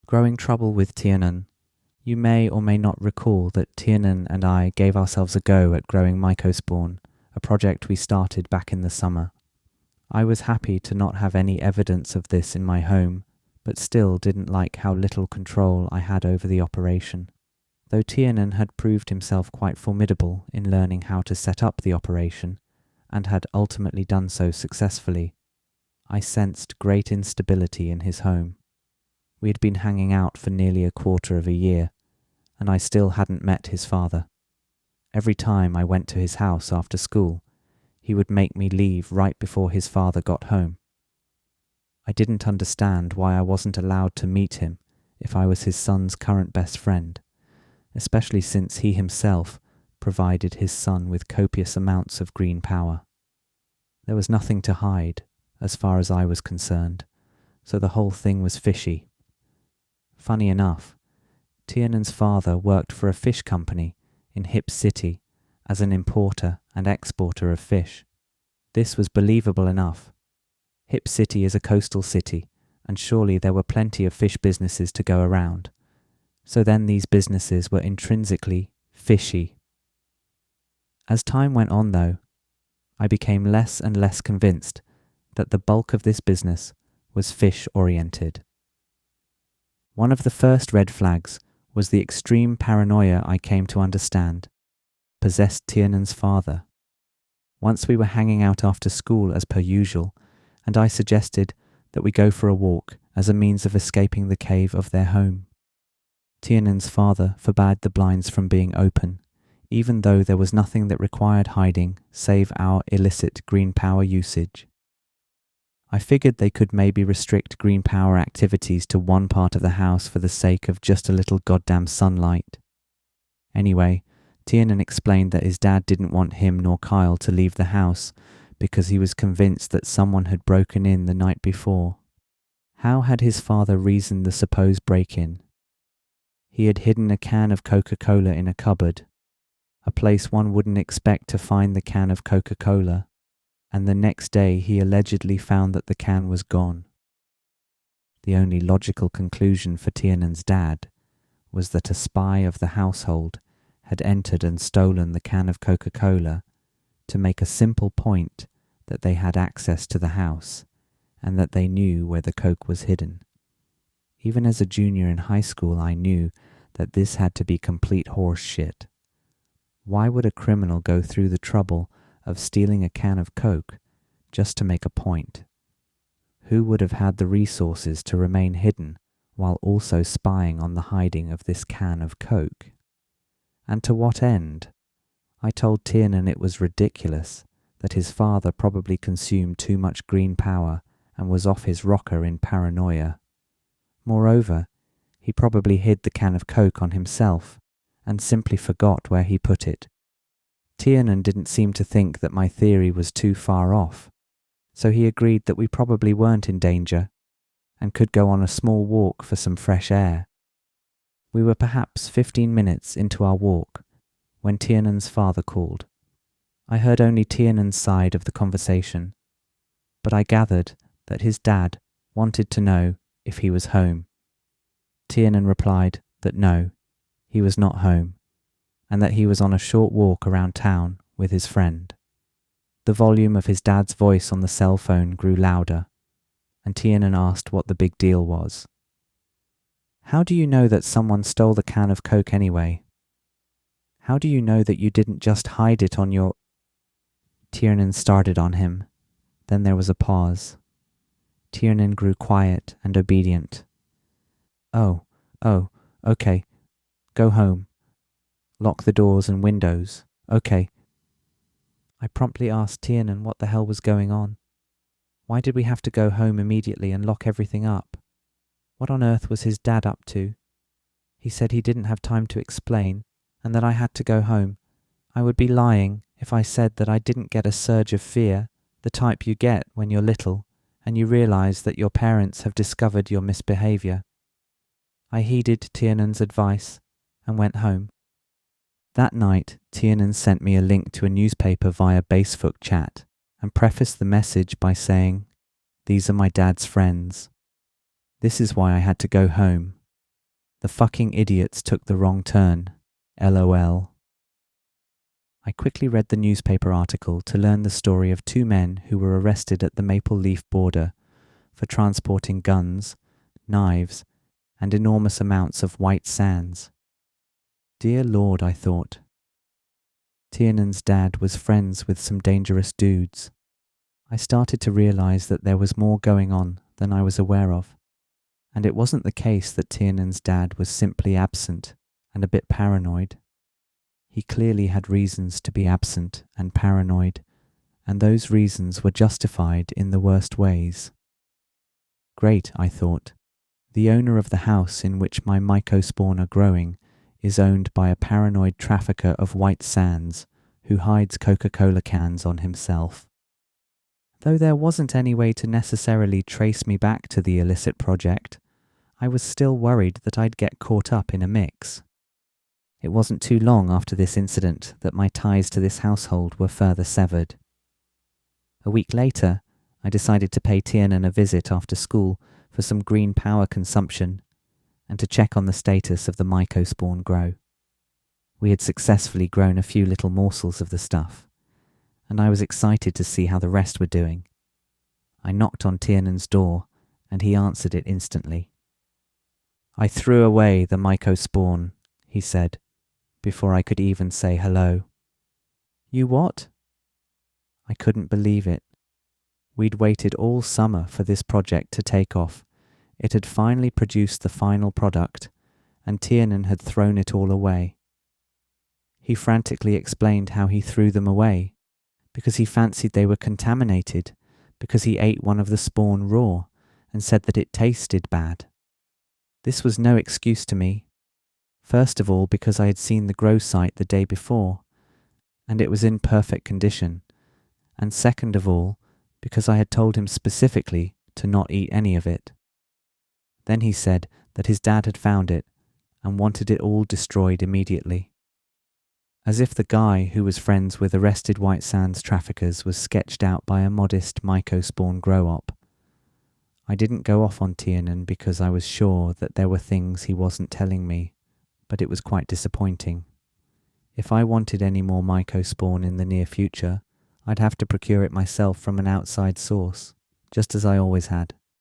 Growing trouble with Tiernan. You may or may not recall that Tiernan and I gave ourselves a go at growing Mycospawn, a project we started back in the summer. I was happy to not have any evidence of this in my home, but still didn't like how little control I had over the operation. Though Tiernan had proved himself quite formidable in learning how to set up the operation, and had ultimately done so successfully, I sensed great instability in his home. We had been hanging out for nearly a quarter of a year, and I still hadn't met his father. Every time I went to his house after school, he would make me leave right before his father got home. I didn't understand why I wasn't allowed to meet him if I was his son's current best friend, especially since he himself provided his son with copious amounts of green power. There was nothing to hide, as far as I was concerned, so the whole thing was fishy. Funny enough, Tiernan's father worked for a fish company in Hip City as an importer and exporter of fish. This was believable enough. Hip City is a coastal city, and surely there were plenty of fish businesses to go around. So then these businesses were intrinsically fishy. As time went on, though, I became less and less convinced that the bulk of this business was fish-oriented. One of the first red flags was the extreme paranoia I came to understand possessed Tiernan's father. Once we were hanging out after school as per usual, and I suggested that we go for a walk as a means of escaping the cave of their home. Tiernan's father forbade the blinds from being open, even though there was nothing that required hiding save our illicit green power usage. I figured they could maybe restrict green power activities to one part of the house for the sake of just a little goddamn sunlight. Anyway, Tiernan explained that his dad didn't want him nor Kyle to leave the house because he was convinced that someone had broken in the night before. How had his father reasoned the supposed break-in? He had hidden a can of Coca Cola in a cupboard, a place one wouldn't expect to find the can of Coca Cola, and the next day he allegedly found that the can was gone. The only logical conclusion for Tiernan's dad was that a spy of the household had entered and stolen the can of Coca Cola to make a simple point that they had access to the house and that they knew where the Coke was hidden. Even as a junior in high school, I knew that this had to be complete horse shit. Why would a criminal go through the trouble of stealing a can of Coke just to make a point? Who would have had the resources to remain hidden while also spying on the hiding of this can of Coke? And to what end? I told Tiernan it was ridiculous, that his father probably consumed too much green power and was off his rocker in paranoia. Moreover, he probably hid the can of Coke on himself and simply forgot where he put it. Tiernan didn't seem to think that my theory was too far off, so he agreed that we probably weren't in danger and could go on a small walk for some fresh air. We were perhaps 15 minutes into our walk when Tiernan's father called. I heard only Tiernan's side of the conversation, but I gathered that his dad wanted to know if he was home. Tiernan replied that no, he was not home, and that he was on a short walk around town with his friend. The volume of his dad's voice on the cell phone grew louder, and Tiernan asked what the big deal was. "How do you know that someone stole the can of Coke anyway? How do you know that you didn't just hide it on your—" Tiernan started on him. Then there was a pause. Tiernan grew quiet and obedient. Oh, okay. Go home. Lock the doors and windows. Okay." I promptly asked Tiernan what the hell was going on. Why did we have to go home immediately and lock everything up? What on earth was his dad up to? He said he didn't have time to explain, and that I had to go home. I would be lying if I said that I didn't get a surge of fear, the type you get when you're little, and you realize that your parents have discovered your misbehavior. I heeded Tiernan's advice and went home. That night, Tiernan sent me a link to a newspaper via Facebook chat and prefaced the message by saying, "These are my dad's friends. This is why I had to go home. The fucking idiots took the wrong turn. LOL. I quickly read the newspaper article to learn the story of 2 men who were arrested at the Maple Leaf border for transporting guns, knives, and enormous amounts of white sands. Dear Lord, I thought. Tiernan's dad was friends with some dangerous dudes. I started to realize that there was more going on than I was aware of, and it wasn't the case that Tiernan's dad was simply absent and a bit paranoid. He clearly had reasons to be absent and paranoid, and those reasons were justified in the worst ways. Great, I thought. The owner of the house in which my Mycospawn are growing is owned by a paranoid trafficker of white sands who hides Coca Cola cans on himself. Though there wasn't any way to necessarily trace me back to the illicit project, I was still worried that I'd get caught up in a mix. It wasn't too long after this incident that my ties to this household were further severed. A week later, I decided to pay Tiernan a visit after school for some green power consumption and to check on the status of the Mycospawn grow. We had successfully grown a few little morsels of the stuff, and I was excited to see how the rest were doing. I knocked on Tiernan's door, and he answered it instantly. "I threw away the Mycospawn," he said, before I could even say hello. "You what?" I couldn't believe it. We'd waited all summer for this project to take off. It had finally produced the final product, and Tiernan had thrown it all away. He frantically explained how he threw them away, because he fancied they were contaminated, because he ate one of the spawn raw, and said that it tasted bad. This was no excuse to me. First of all, because I had seen the grow site the day before, and it was in perfect condition, and second of all, because I had told him specifically to not eat any of it. Then he said that his dad had found it and wanted it all destroyed immediately. As if the guy who was friends with arrested white sands traffickers was sketched out by a modest Mycospawn grow-op. I didn't go off on Tiernan because I was sure that there were things he wasn't telling me, but it was quite disappointing. If I wanted any more Mycospawn in the near future, I'd have to procure it myself from an outside source, just as I always had.